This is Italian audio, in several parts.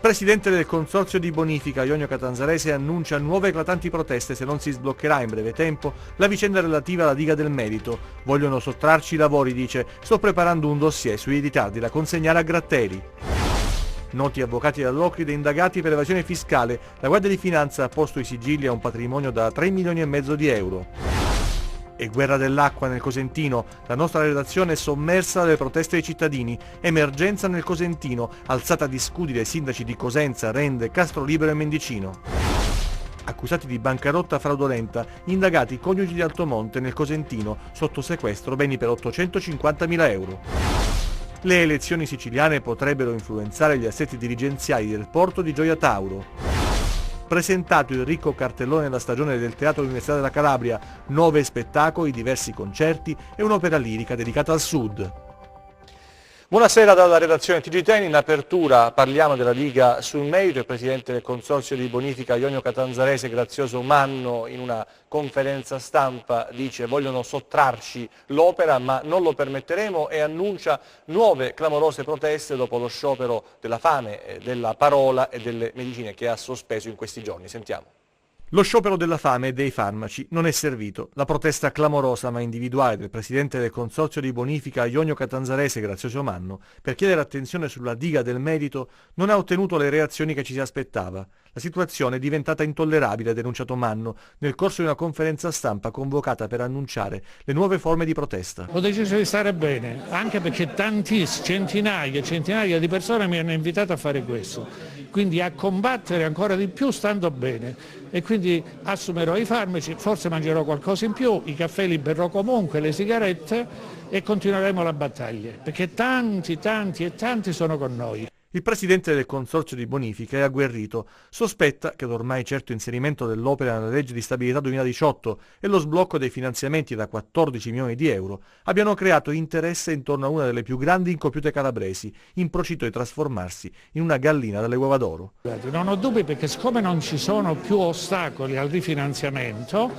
presidente del consorzio di bonifica Ionio Catanzarese annuncia nuove eclatanti proteste se non si sbloccherà in breve tempo la vicenda relativa alla diga del Merito. Vogliono sottrarci i lavori, dice, sto preparando un dossier sui ritardi da consegnare a Gratteri. Noti avvocati dall'Ocride indagati per evasione fiscale, la Guardia di Finanza ha posto i sigilli a un patrimonio da 3,5 milioni di euro. E guerra dell'acqua nel Cosentino, la nostra redazione è sommersa dalle proteste dei cittadini, emergenza nel Cosentino, alzata di scudi dai sindaci di Cosenza, Rende, Castrolibero e Mendicino. Accusati di bancarotta fraudolenta, indagati coniugi di Altomonte nel Cosentino, sotto sequestro beni per 850.000 euro. Le elezioni siciliane potrebbero influenzare gli assetti dirigenziali del porto di Gioia Tauro. Presentato il ricco cartellone della stagione del Teatro dell'Università della Calabria, 9 spettacoli, diversi concerti e un'opera lirica dedicata al Sud. Buonasera dalla redazione TG10, in apertura parliamo della Diga sul Merito. Il presidente del consorzio di bonifica Ionio Catanzarese, Grazioso Manno, in una conferenza stampa dice vogliono sottrarci l'opera ma non lo permetteremo e annuncia nuove clamorose proteste dopo lo sciopero della fame, della parola e delle medicine che ha sospeso in questi giorni. Sentiamo. Lo sciopero della fame e dei farmaci non è servito. La protesta clamorosa ma individuale del presidente del consorzio di bonifica Ionio Catanzarese, Grazioso Manno, per chiedere attenzione sulla diga del Merito non ha ottenuto le reazioni che ci si aspettava. La situazione è diventata intollerabile, ha denunciato Manno, nel corso di una conferenza stampa convocata per annunciare le nuove forme di protesta. Ho deciso di stare bene, anche perché centinaia e centinaia di persone mi hanno invitato a fare questo, quindi a combattere ancora di più stando bene. E quindi assumerò i farmaci, forse mangerò qualcosa in più, i caffè li berrò comunque, le sigarette e continueremo la battaglia, perché tanti sono con noi. Il presidente del consorzio di bonifica è agguerrito, sospetta che l'ormai certo inserimento dell'opera nella legge di stabilità 2018 e lo sblocco dei finanziamenti da 14 milioni di euro abbiano creato interesse intorno a una delle più grandi incompiute calabresi, in procinto di trasformarsi in una gallina dalle uova d'oro. Non ho dubbi, perché siccome non ci sono più ostacoli al rifinanziamento,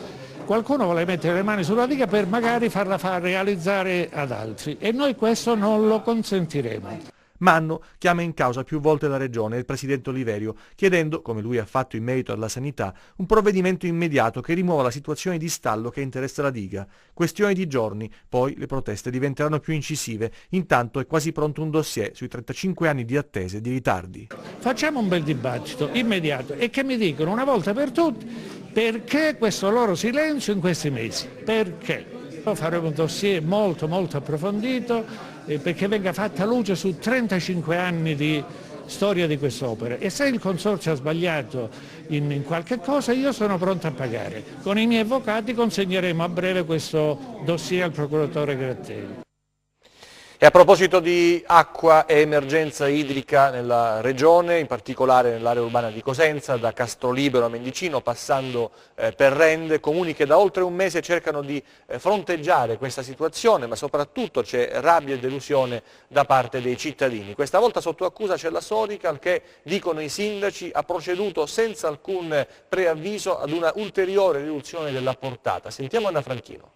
qualcuno vuole mettere le mani sulla diga per magari farla realizzare ad altri e noi questo non lo consentiremo. Manno chiama in causa più volte la Regione e il presidente Oliverio, chiedendo, come lui ha fatto in merito alla sanità, un provvedimento immediato che rimuova la situazione di stallo che interessa la diga. Questione di giorni, poi le proteste diventeranno più incisive, intanto è quasi pronto un dossier sui 35 anni di attese e di ritardi. Facciamo un bel dibattito immediato e che mi dicono una volta per tutte perché questo loro silenzio in questi mesi, perché? Faremo un dossier molto approfondito perché venga fatta luce su 35 anni di storia di quest'opera e se il consorzio ha sbagliato in qualche cosa io sono pronto a pagare. Con i miei avvocati consegneremo a breve questo dossier al procuratore Gratteri. E a proposito di acqua e emergenza idrica nella regione, in particolare nell'area urbana di Cosenza, da Castrolibero a Mendicino, passando per Rende, comuni che da oltre un mese cercano di fronteggiare questa situazione, ma soprattutto c'è rabbia e delusione da parte dei cittadini. Questa volta sotto accusa c'è la Sorical che, dicono i sindaci, ha proceduto senza alcun preavviso ad una ulteriore riduzione della portata. Sentiamo Anna Franchino.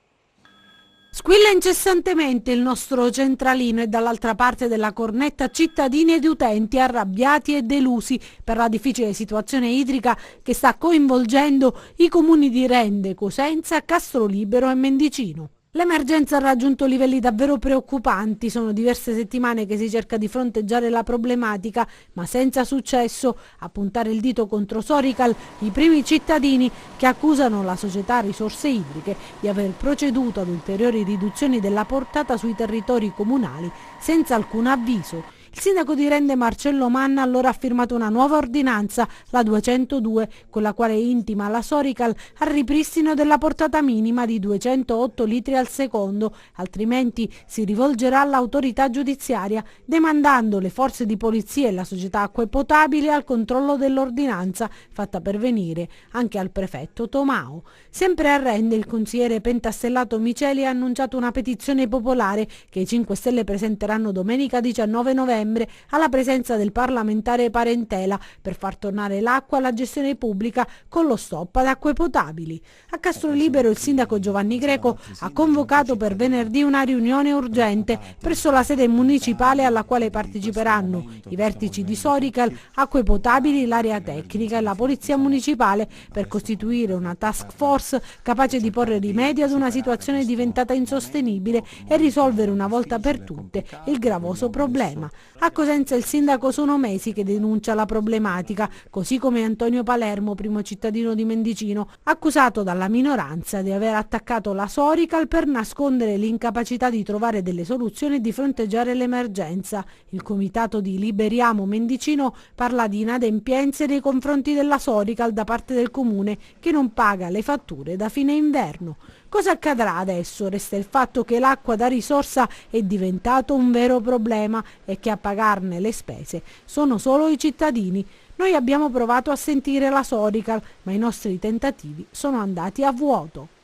Squilla incessantemente il nostro centralino e dall'altra parte della cornetta cittadini ed utenti arrabbiati e delusi per la difficile situazione idrica che sta coinvolgendo i comuni di Rende, Cosenza, Castrolibero e Mendicino. L'emergenza ha raggiunto livelli davvero preoccupanti, sono diverse settimane che si cerca di fronteggiare la problematica, ma senza successo. A puntare il dito contro Sorical i primi cittadini che accusano la società Risorse Idriche di aver proceduto ad ulteriori riduzioni della portata sui territori comunali senza alcun avviso. Il sindaco di Rende Marcello Manna allora ha firmato una nuova ordinanza, la 202, con la quale intima la Sorical al ripristino della portata minima di 208 litri al secondo, altrimenti si rivolgerà all'autorità giudiziaria demandando le forze di polizia e la società acque potabili al controllo dell'ordinanza fatta pervenire anche al prefetto Tomao. Sempre a Rende il consigliere pentastellato Miceli ha annunciato una petizione popolare che i 5 Stelle presenteranno domenica 19 novembre novembre alla presenza del parlamentare Parentela per far tornare l'acqua alla gestione pubblica con lo stop ad acque potabili. A Castrolibero il sindaco Giovanni Greco ha convocato per venerdì una riunione urgente presso la sede municipale alla quale parteciperanno i vertici di Sorical, Acque Potabili, l'area tecnica e la polizia municipale per costituire una task force capace di porre rimedio ad una situazione diventata insostenibile e risolvere una volta per tutte il gravoso problema. A Cosenza il sindaco sono mesi che denuncia la problematica, così come Antonio Palermo, primo cittadino di Mendicino, accusato dalla minoranza di aver attaccato la Sorical per nascondere l'incapacità di trovare delle soluzioni e di fronteggiare l'emergenza. Il comitato di Liberiamo Mendicino parla di inadempienze nei confronti della Sorical da parte del comune che non paga le fatture da fine inverno. Cosa accadrà adesso? Resta il fatto che l'acqua da risorsa è diventato un vero problema e che a pagarne le spese sono solo i cittadini. Noi abbiamo provato a sentire la Sorical, ma i nostri tentativi sono andati a vuoto.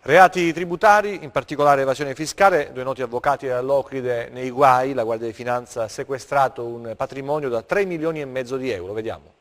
Reati tributari, in particolare evasione fiscale, due noti avvocati dell'Ocride nei guai, la Guardia di Finanza ha sequestrato un patrimonio da 3,5 milioni di euro, vediamo.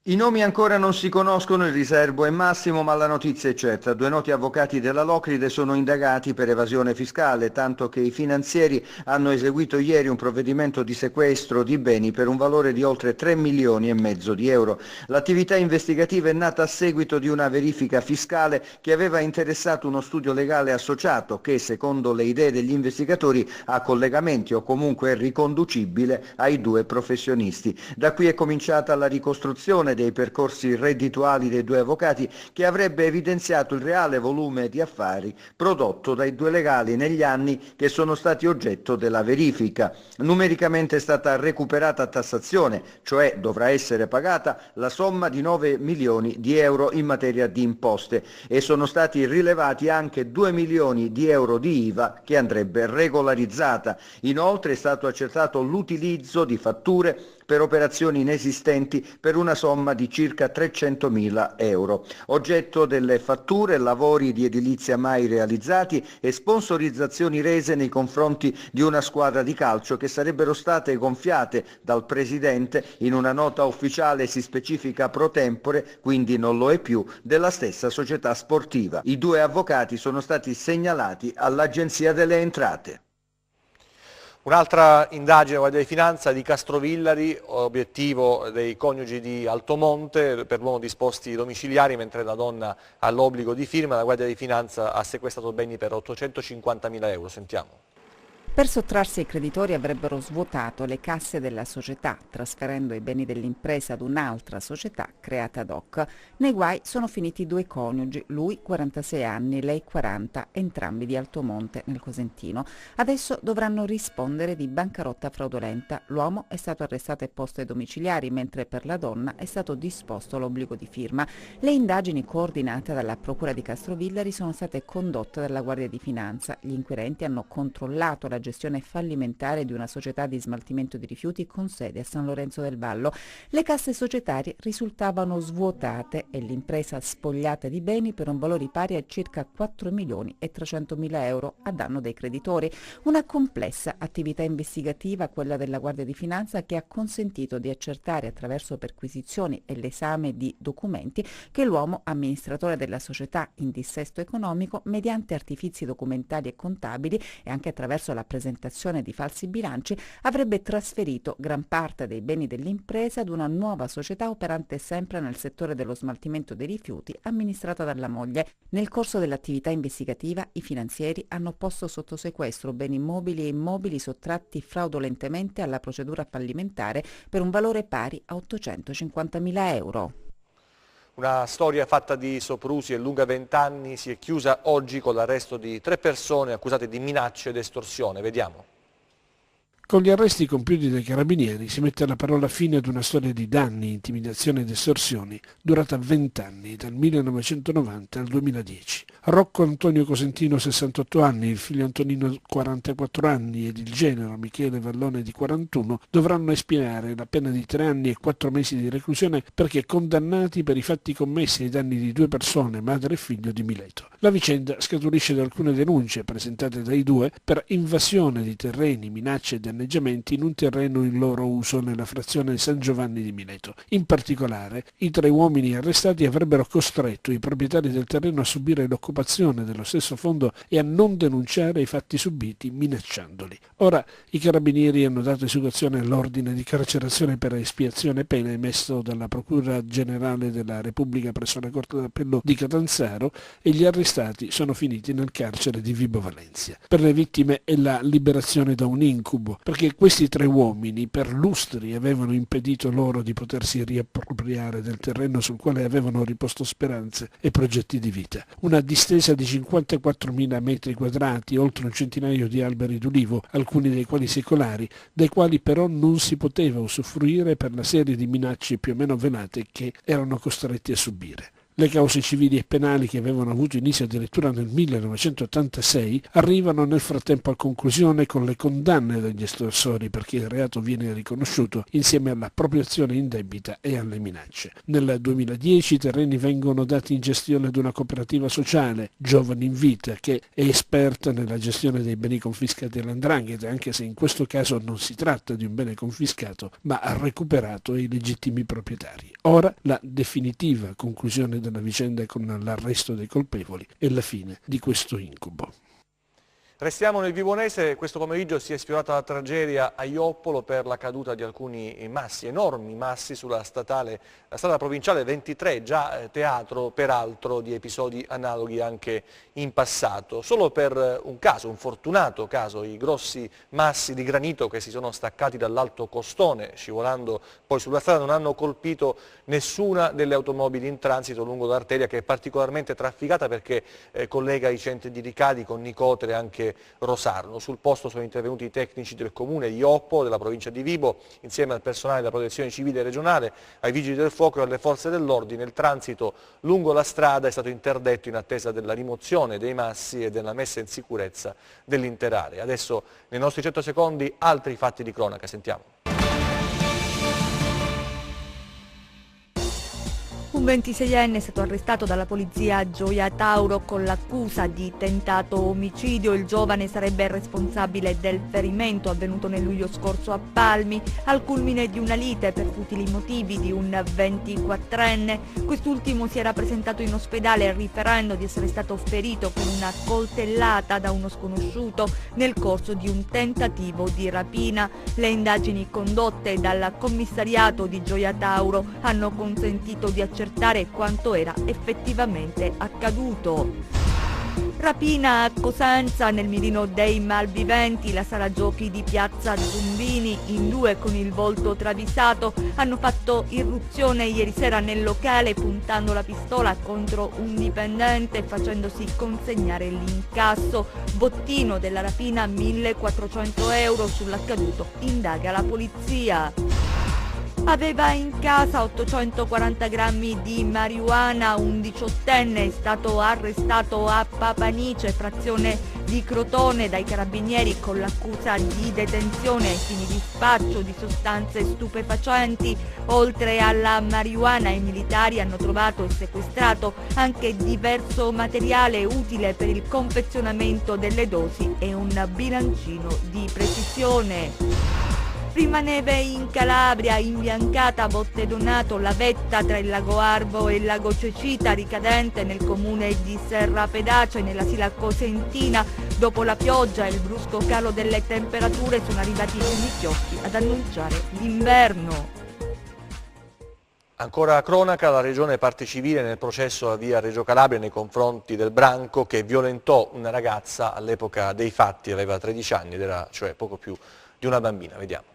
I nomi ancora non si conoscono, il riservo è massimo, ma la notizia è certa. Due noti avvocati della Locride sono indagati per evasione fiscale, tanto che i finanzieri hanno eseguito ieri un provvedimento di sequestro di beni per un valore di oltre 3,5 milioni di euro. L'attività investigativa è nata a seguito di una verifica fiscale che aveva interessato uno studio legale associato che, secondo le idee degli investigatori, ha collegamenti o comunque è riconducibile ai due professionisti. Da qui è cominciata la ricostruzione dei percorsi reddituali dei due avvocati, che avrebbe evidenziato il reale volume di affari prodotto dai due legali negli anni che sono stati oggetto della verifica. Numericamente è stata recuperata a tassazione, cioè dovrà essere pagata la somma di 9 milioni di euro in materia di imposte, e sono stati rilevati anche 2 milioni di euro di IVA che andrebbe regolarizzata. Inoltre è stato accertato l'utilizzo di fatture per operazioni inesistenti per una somma di circa 300.000 euro. Oggetto delle fatture, lavori di edilizia mai realizzati e sponsorizzazioni rese nei confronti di una squadra di calcio che sarebbero state gonfiate dal presidente. In una nota ufficiale si specifica pro tempore, quindi non lo è più, della stessa società sportiva. I due avvocati sono stati segnalati all'Agenzia delle Entrate. Un'altra indagine Guardia di Finanza di Castrovillari, obiettivo dei coniugi di Altomonte, per l'uomo disposti domiciliari, mentre la donna ha l'obbligo di firma. La Guardia di Finanza ha sequestrato beni per 850.000 euro. Sentiamo. Per sottrarsi ai creditori avrebbero svuotato le casse della società, trasferendo i beni dell'impresa ad un'altra società creata ad hoc. Nei guai sono finiti due coniugi, lui 46 anni, lei 40, entrambi di Altomonte nel Cosentino. Adesso dovranno rispondere di bancarotta fraudolenta. L'uomo è stato arrestato e posto ai domiciliari, mentre per la donna è stato disposto l'obbligo di firma. Le indagini coordinate dalla Procura di Castrovillari sono state condotte dalla Guardia di Finanza. Gli inquirenti hanno controllato la gestione fallimentare di una società di smaltimento di rifiuti con sede a San Lorenzo del Vallo. Le casse societarie risultavano svuotate e l'impresa spogliata di beni per un valore pari a circa 4.300.000 euro a danno dei creditori. Una complessa attività investigativa, quella della Guardia di Finanza, che ha consentito di accertare attraverso perquisizioni e l'esame di documenti che l'uomo, amministratore della società in dissesto economico, mediante artifizi documentali e contabili e anche attraverso la presentazione di falsi bilanci, avrebbe trasferito gran parte dei beni dell'impresa ad una nuova società operante sempre nel settore dello smaltimento dei rifiuti, amministrata dalla moglie. Nel corso dell'attività investigativa i finanzieri hanno posto sotto sequestro beni mobili e immobili sottratti fraudolentemente alla procedura fallimentare per un valore pari a 850.000 euro. Una storia fatta di soprusi e lunga 20 anni si è chiusa oggi con l'arresto di 3 persone accusate di minacce ed estorsione. Vediamo. Con gli arresti compiuti dai carabinieri si mette la parola fine ad una storia di danni, intimidazioni ed estorsioni durata 20 anni, dal 1990 al 2010. Rocco Antonio Cosentino, 68 anni, il figlio Antonino, 44 anni ed il genero Michele Vallone, di 41, dovranno espiare la pena di 3 anni e 4 mesi di reclusione perché condannati per i fatti commessi ai danni di 2 persone, madre e figlio di Mileto. La vicenda scaturisce da alcune denunce presentate dai due per invasione di terreni, minacce e danneggiamenti in un terreno in loro uso nella frazione San Giovanni di Mileto. In particolare, i 3 uomini arrestati avrebbero costretto i proprietari del terreno a subire l'occupazione dello stesso fondo e a non denunciare i fatti subiti, minacciandoli. Ora i carabinieri hanno dato esecuzione all'ordine di carcerazione per espiazione pena emesso dalla Procura Generale della Repubblica presso la Corte d'Appello di Catanzaro e gli arrestati sono finiti nel carcere di Vibo Valentia. Per le vittime è la liberazione da un incubo, perché questi 3 uomini per lustri avevano impedito loro di potersi riappropriare del terreno sul quale avevano riposto speranze e progetti di vita. Una distesa di 54.000 metri quadrati, oltre un centinaio di alberi d'ulivo, alcuni dei quali secolari, dai quali però non si poteva usufruire per la serie di minacce più o meno velate che erano costretti a subire. Le cause civili e penali, che avevano avuto inizio addirittura nel 1986, arrivano nel frattempo a conclusione con le condanne degli estorsori, perché il reato viene riconosciuto insieme all'appropriazione indebita e alle minacce. Nel 2010 i terreni vengono dati in gestione ad una cooperativa sociale, Giovani in Vita, che è esperta nella gestione dei beni confiscati all''ndrangheta, anche se in questo caso non si tratta di un bene confiscato, ma recuperato ai legittimi proprietari. Ora la definitiva conclusione della vicenda con l'arresto dei colpevoli e la fine di questo incubo. Restiamo nel Vibonese. Questo pomeriggio si è sfiorata la tragedia a Ioppolo per la caduta di alcuni massi, enormi massi, sulla la strada provinciale 23, già teatro peraltro di episodi analoghi anche in passato. Solo per un caso, un fortunato caso, i grossi massi di granito che si sono staccati dall'alto costone, scivolando poi sulla strada, non hanno colpito nessuna delle automobili in transito lungo l'arteria, che è particolarmente trafficata perché collega i centri di Ricadi con Nicotere e anche Rosarno. Sul posto sono intervenuti i tecnici del comune di Ioppolo, della provincia di Vibo, insieme al personale della protezione civile regionale, ai vigili del fuoco e alle forze dell'ordine. Il transito lungo la strada è stato interdetto in attesa della rimozione dei massi e della messa in sicurezza dell'intera area. Adesso nei nostri 100 secondi altri fatti di cronaca, sentiamo. Un 26enne è stato arrestato dalla polizia a Gioia Tauro con l'accusa di tentato omicidio. Il giovane sarebbe responsabile del ferimento avvenuto nel luglio scorso a Palmi, al culmine di una lite per futili motivi di un 24enne. Quest'ultimo si era presentato in ospedale riferendo di essere stato ferito con una coltellata da uno sconosciuto nel corso di un tentativo di rapina. Le indagini condotte dal commissariato di Gioia Tauro hanno consentito di accertare quanto era effettivamente accaduto. Rapina a Cosenza, nel mirino dei malviventi. La sala giochi di piazza Zumbini, in 2 con il volto travisato, hanno fatto irruzione ieri sera nel locale puntando la pistola contro un dipendente e facendosi consegnare l'incasso. Bottino della rapina 1.400 euro. Sull'accaduto indaga la polizia. Aveva in casa 840 grammi di marijuana. Un 18enne è stato arrestato a Papanice, frazione di Crotone, dai carabinieri con l'accusa di detenzione ai fini di spaccio di sostanze stupefacenti. Oltre alla marijuana, i militari hanno trovato e sequestrato anche diverso materiale utile per il confezionamento delle dosi e un bilancino di precisione. Prima neve in Calabria, imbiancata a Botte Donato, la vetta tra il lago Arvo e il lago Cecita, ricadente nel comune di Serra Pedace, nella Sila Cosentina. Dopo la pioggia e il brusco calo delle temperature sono arrivati i primi chiocchi ad annunciare l'inverno. Ancora cronaca, la regione è parte civile nel processo a via Reggio Calabria nei confronti del branco che violentò una ragazza all'epoca dei fatti, aveva 13 anni ed era cioè poco più di una bambina. Vediamo.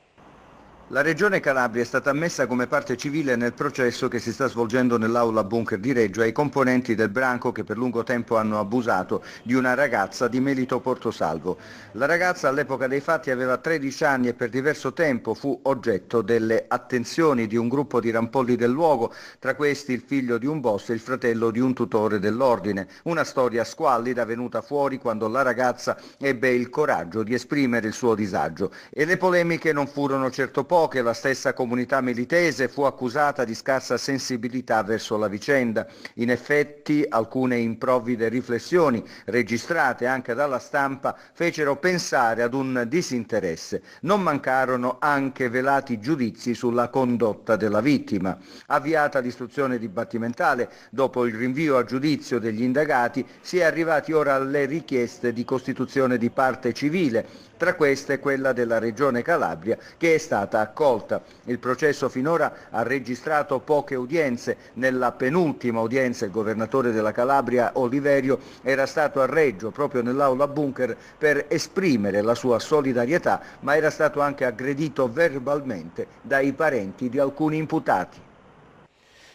La Regione Calabria è stata ammessa come parte civile nel processo che si sta svolgendo nell'aula bunker di Reggio ai componenti del branco che per lungo tempo hanno abusato di una ragazza di Melito Portosalvo. La ragazza all'epoca dei fatti aveva 13 anni e per diverso tempo fu oggetto delle attenzioni di un gruppo di rampolli del luogo, tra questi il figlio di un boss e il fratello di un tutore dell'ordine. Una storia squallida venuta fuori quando la ragazza ebbe il coraggio di esprimere il suo disagio. E le polemiche non furono certo poche. La stessa comunità melitese fu accusata di scarsa sensibilità verso la vicenda. In effetti alcune improvvide riflessioni registrate anche dalla stampa fecero pensare ad un disinteresse. Non mancarono anche velati giudizi sulla condotta della vittima. Avviata l'istruzione dibattimentale, dopo il rinvio a giudizio degli indagati, si è arrivati ora alle richieste di costituzione di parte civile, tra queste quella della Regione Calabria, che è stata accolta. Il processo finora ha registrato poche udienze. Nella penultima udienza il governatore della Calabria, Oliverio, era stato a Reggio, proprio nell'aula bunker, per esprimere la sua solidarietà, ma era stato anche aggredito verbalmente dai parenti di alcuni imputati.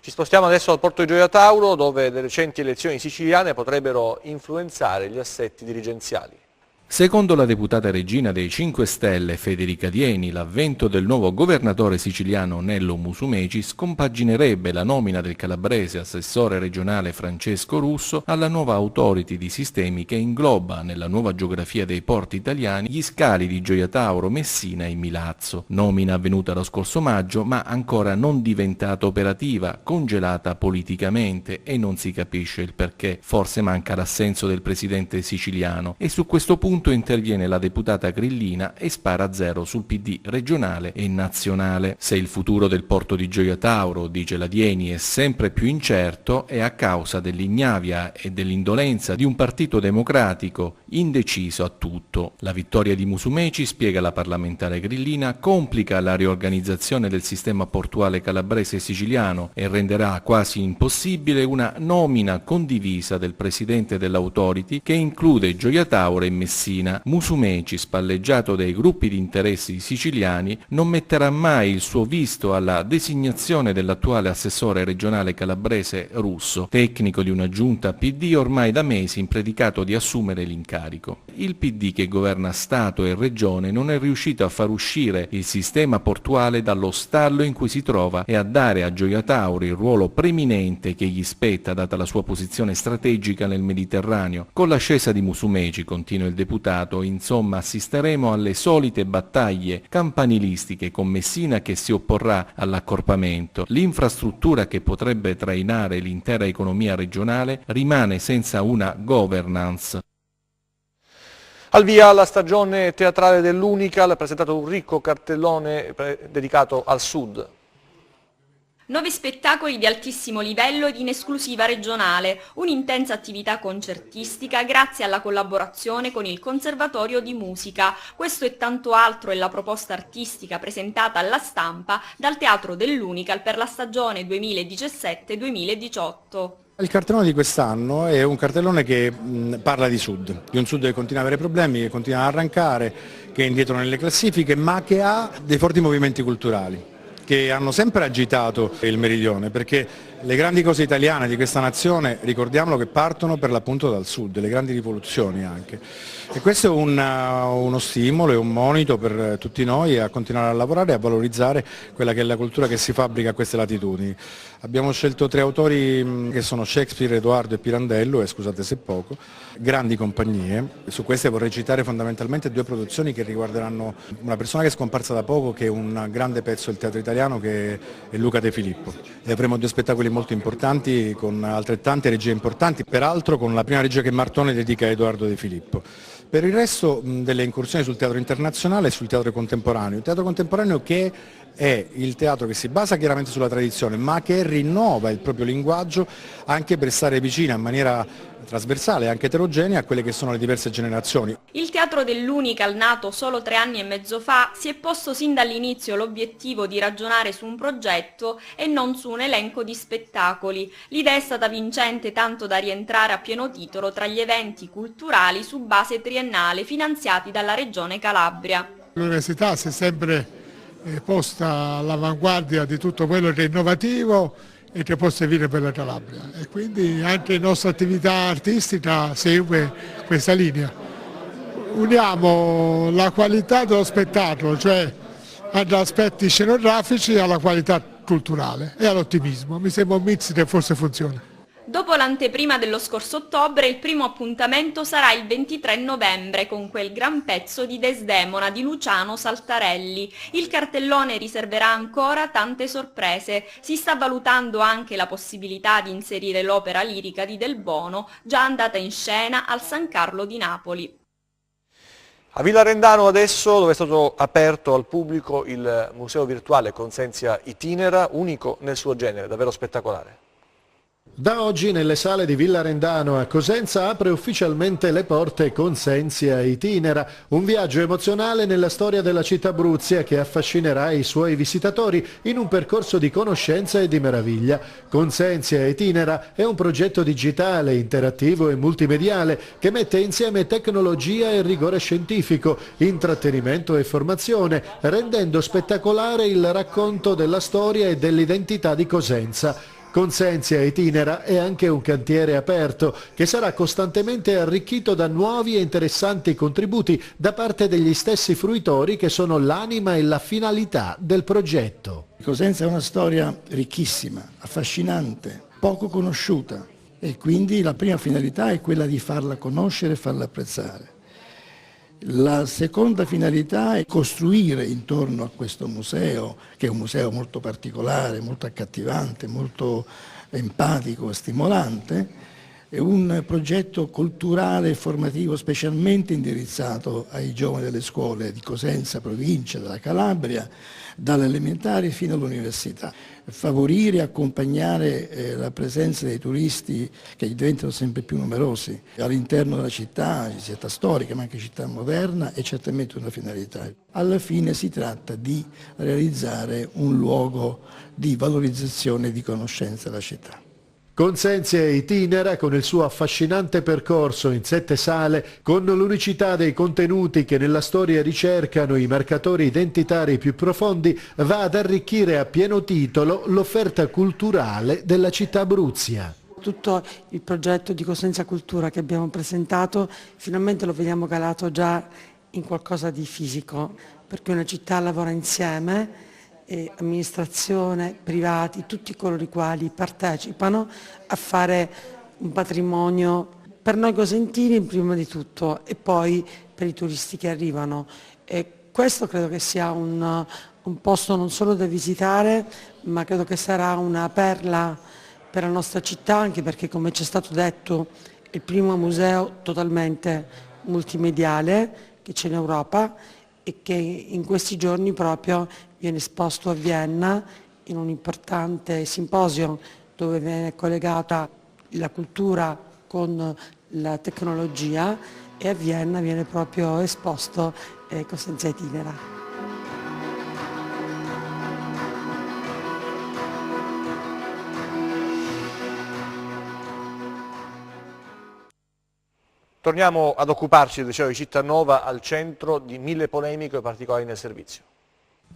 Ci spostiamo adesso al porto di Gioia Tauro, dove le recenti elezioni siciliane potrebbero influenzare gli assetti dirigenziali. Secondo la deputata regina dei 5 Stelle Federica Dieni, l'avvento del nuovo governatore siciliano Nello Musumeci scompaginerebbe la nomina del calabrese assessore regionale Francesco Russo alla nuova authority di sistemi che ingloba nella nuova geografia dei porti italiani gli scali di Gioia Tauro, Messina e Milazzo. Nomina avvenuta lo scorso maggio ma ancora non diventata operativa, congelata politicamente e non si capisce il perché. Forse manca l'assenso del presidente siciliano e su questo punto interviene la deputata grillina e spara a zero sul PD regionale e nazionale. Se il futuro del porto di Gioia Tauro, dice la Dieni, è sempre più incerto, è a causa dell'ignavia e dell'indolenza di un partito democratico indeciso a tutto. La vittoria di Musumeci, spiega la parlamentare grillina, complica la riorganizzazione del sistema portuale calabrese e siciliano e renderà quasi impossibile una nomina condivisa del presidente dell'authority che include Gioia Tauro e Messina. Musumeci, spalleggiato dai gruppi di interessi siciliani, non metterà mai il suo visto alla designazione dell'attuale assessore regionale calabrese Russo, tecnico di una giunta PD ormai da mesi impredicato di assumere l'incarico. Il PD che governa Stato e Regione non è riuscito a far uscire il sistema portuale dallo stallo in cui si trova e a dare a Gioia Tauro il ruolo preminente che gli spetta data la sua posizione strategica nel Mediterraneo. Con l'ascesa di Musumeci, continua il deputato, insomma assisteremo alle solite battaglie campanilistiche con Messina che si opporrà all'accorpamento. L'infrastruttura che potrebbe trainare l'intera economia regionale rimane senza una governance. Al via la stagione teatrale dell'Unical, ha presentato un ricco cartellone dedicato al sud. 9 spettacoli di altissimo livello ed in esclusiva regionale, un'intensa attività concertistica grazie alla collaborazione con il Conservatorio di Musica. Questo e tanto altro è la proposta artistica presentata alla stampa dal Teatro dell'Unical per la stagione 2017-2018. Il cartellone di quest'anno è un cartellone che parla di Sud, di un Sud che continua ad avere problemi, che continua ad arrancare, che è indietro nelle classifiche, ma che ha dei forti movimenti culturali che hanno sempre agitato il meridione, perché le grandi cose italiane di questa nazione, ricordiamolo, che partono per l'appunto dal sud, le grandi rivoluzioni anche. E questo è uno stimolo e un monito per tutti noi a continuare a lavorare e a valorizzare quella che è la cultura che si fabbrica a queste latitudini. Abbiamo scelto 3 autori che sono Shakespeare, Edoardo e Pirandello, e scusate se poco, grandi compagnie. Su queste vorrei citare fondamentalmente 2 produzioni che riguarderanno una persona che è scomparsa da poco, che è un grande pezzo del teatro italiano, che è Luca De Filippo. E avremo 2 spettacoli molto importanti con altrettante regie importanti, peraltro con la prima regia che Martone dedica a Edoardo De Filippo. Per il resto delle incursioni sul teatro internazionale e sul teatro contemporaneo che è il teatro che si basa chiaramente sulla tradizione, ma che rinnova il proprio linguaggio anche per stare vicino in maniera trasversale e anche eterogenea a quelle che sono le diverse generazioni. Il Teatro dell'Unical, nato solo 3 anni e mezzo fa, si è posto sin dall'inizio l'obiettivo di ragionare su un progetto e non su un elenco di spettacoli. L'idea è stata vincente tanto da rientrare a pieno titolo tra gli eventi culturali su base triennale finanziati dalla Regione Calabria. L'università si è sempre posta all'avanguardia di tutto quello che è innovativo e che può servire per la Calabria, e quindi anche la nostra attività artistica segue questa linea. Uniamo la qualità dello spettacolo, cioè agli aspetti scenografici, alla qualità culturale e all'ottimismo. Mi sembra un mix che forse funziona. Dopo l'anteprima dello scorso ottobre, il primo appuntamento sarà il 23 novembre con quel gran pezzo di Desdemona di Luciano Saltarelli. Il cartellone riserverà ancora tante sorprese. Si sta valutando anche la possibilità di inserire l'opera lirica di Del Bono, già andata in scena al San Carlo di Napoli. A Villa Rendano adesso, dove è stato aperto al pubblico il museo virtuale Consensia Itinera, unico nel suo genere, davvero spettacolare. Da oggi nelle sale di Villa Rendano a Cosenza apre ufficialmente le porte Consensia Itinera, un viaggio emozionale nella storia della città Abruzia che affascinerà i suoi visitatori in un percorso di conoscenza e di meraviglia. Consensia Itinera è un progetto digitale, interattivo e multimediale che mette insieme tecnologia e rigore scientifico, intrattenimento e formazione, rendendo spettacolare il racconto della storia e dell'identità di Cosenza. Consensia Itinera è anche un cantiere aperto che sarà costantemente arricchito da nuovi e interessanti contributi da parte degli stessi fruitori che sono l'anima e la finalità del progetto. Cosenza è una storia ricchissima, affascinante, poco conosciuta e quindi la prima finalità è quella di farla conoscere e farla apprezzare. La seconda finalità è costruire intorno a questo museo, che è un museo molto particolare, molto accattivante, molto empatico e stimolante, è un progetto culturale e formativo specialmente indirizzato ai giovani delle scuole di Cosenza, provincia della Calabria, dalle elementari fino all'università. Favorire e accompagnare la presenza dei turisti che diventano sempre più numerosi all'interno della città storica ma anche città moderna, è certamente una finalità. Alla fine si tratta di realizzare un luogo di valorizzazione e di conoscenza della città. Consensia Itinera, con il suo affascinante percorso in 7 sale, con l'unicità dei contenuti che nella storia ricercano i marcatori identitari più profondi, va ad arricchire a pieno titolo l'offerta culturale della città Abruzia. Tutto il progetto di Cosenza Cultura che abbiamo presentato finalmente lo vediamo calato già in qualcosa di fisico, perché una città lavora insieme, e amministrazione, privati, tutti coloro i quali partecipano a fare un patrimonio per noi cosentini prima di tutto e poi per i turisti che arrivano. E questo credo che sia un posto non solo da visitare, ma credo che sarà una perla per la nostra città, anche perché, come ci è stato detto, è il primo museo totalmente multimediale che c'è in Europa e che in questi giorni proprio viene esposto a Vienna in un importante simposio dove viene collegata la cultura con la tecnologia, e a Vienna viene proprio esposto Cosenza Itinera. Torniamo ad occuparci, dicevo, di Cittanova, al centro di 1000 polemiche e particolari nel servizio.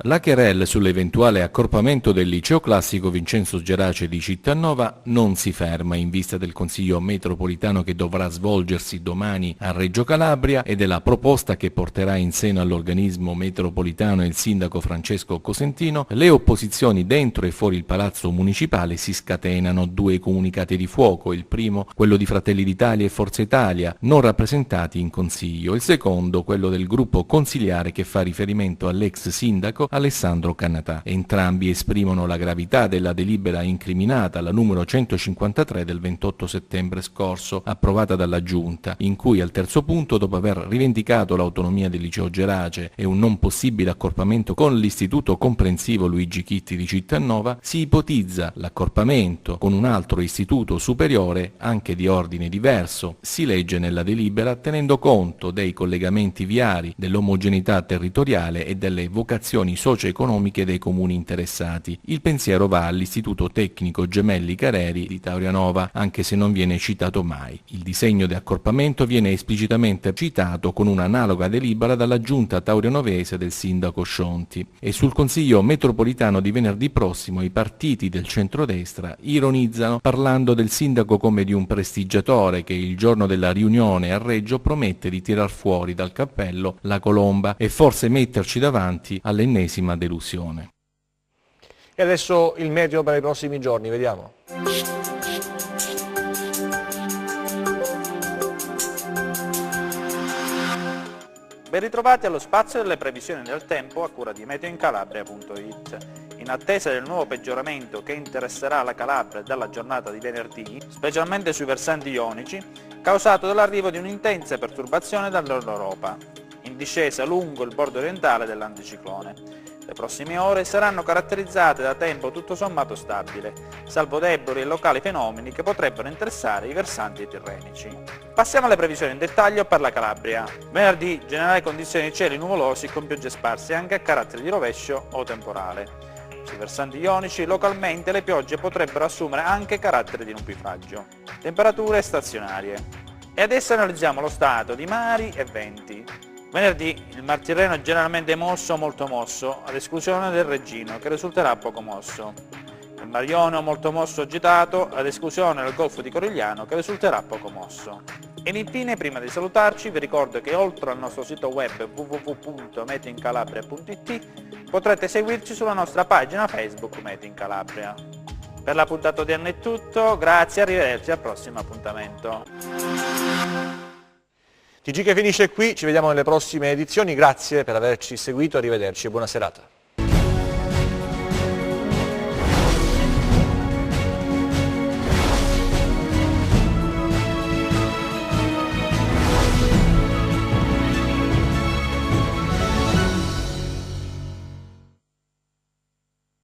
La querelle sull'eventuale accorpamento del liceo classico Vincenzo Gerace di Cittanova non si ferma in vista del Consiglio metropolitano che dovrà svolgersi domani a Reggio Calabria e della proposta che porterà in seno all'organismo metropolitano il sindaco Francesco Cosentino. Le opposizioni dentro e fuori il palazzo municipale si scatenano. 2 comunicati di fuoco, il primo quello di Fratelli d'Italia e Forza Italia non rappresentati in Consiglio, il secondo quello del gruppo consiliare che fa riferimento all'ex sindaco Alessandro Cannatà. Entrambi esprimono la gravità della delibera incriminata, la numero 153 del 28 settembre scorso, approvata dalla Giunta, in cui al terzo punto, dopo aver rivendicato l'autonomia del liceo Gerace e un non possibile accorpamento con l'istituto comprensivo Luigi Chitti di Cittanova, si ipotizza l'accorpamento con un altro istituto superiore, anche di ordine diverso. Si legge nella delibera tenendo conto dei collegamenti viari, dell'omogeneità territoriale e delle vocazioni condizioni socio-economiche dei comuni interessati. Il pensiero va all'Istituto Tecnico Gemelli Careri di Taurianova, anche se non viene citato mai. Il disegno di accorpamento viene esplicitamente citato con un'analoga delibera dalla giunta taurianovese del sindaco Scionti. E sul Consiglio metropolitano di venerdì prossimo i partiti del centrodestra ironizzano parlando del sindaco come di un prestigiatore che il giorno della riunione a Reggio promette di tirar fuori dal cappello la colomba e forse metterci davanti all'ennesima delusione. E adesso il meteo per i prossimi giorni, vediamo. Ben ritrovati allo spazio delle previsioni del tempo a cura di meteoincalabria.it. In attesa del nuovo peggioramento che interesserà la Calabria dalla giornata di venerdì, specialmente sui versanti ionici, causato dall'arrivo di un'intensa perturbazione dal nord Europa, in discesa lungo il bordo orientale dell'anticiclone. Le prossime ore saranno caratterizzate da tempo tutto sommato stabile, salvo deboli e locali fenomeni che potrebbero interessare i versanti tirrenici. Passiamo alle previsioni in dettaglio per la Calabria. Venerdì, generali condizioni di cieli nuvolosi con piogge sparse anche a carattere di rovescio o temporale. Sui versanti ionici, localmente le piogge potrebbero assumere anche carattere di nubifragio. Temperature stazionarie. E adesso analizziamo lo stato di mari e venti. Venerdì il Mar Tirreno è generalmente mosso o molto mosso, ad esclusione del Reggino, che risulterà poco mosso. Il Mar Ionio molto mosso agitato, ad esclusione del Golfo di Corigliano, che risulterà poco mosso. Ed infine, prima di salutarci, vi ricordo che oltre al nostro sito web www.meteoincalabria.it potrete seguirci sulla nostra pagina Facebook Meteo in Calabria. Per la puntata odierna è tutto, grazie, arrivederci al prossimo appuntamento. TG che finisce qui, ci vediamo nelle prossime edizioni, grazie per averci seguito, arrivederci e buona serata.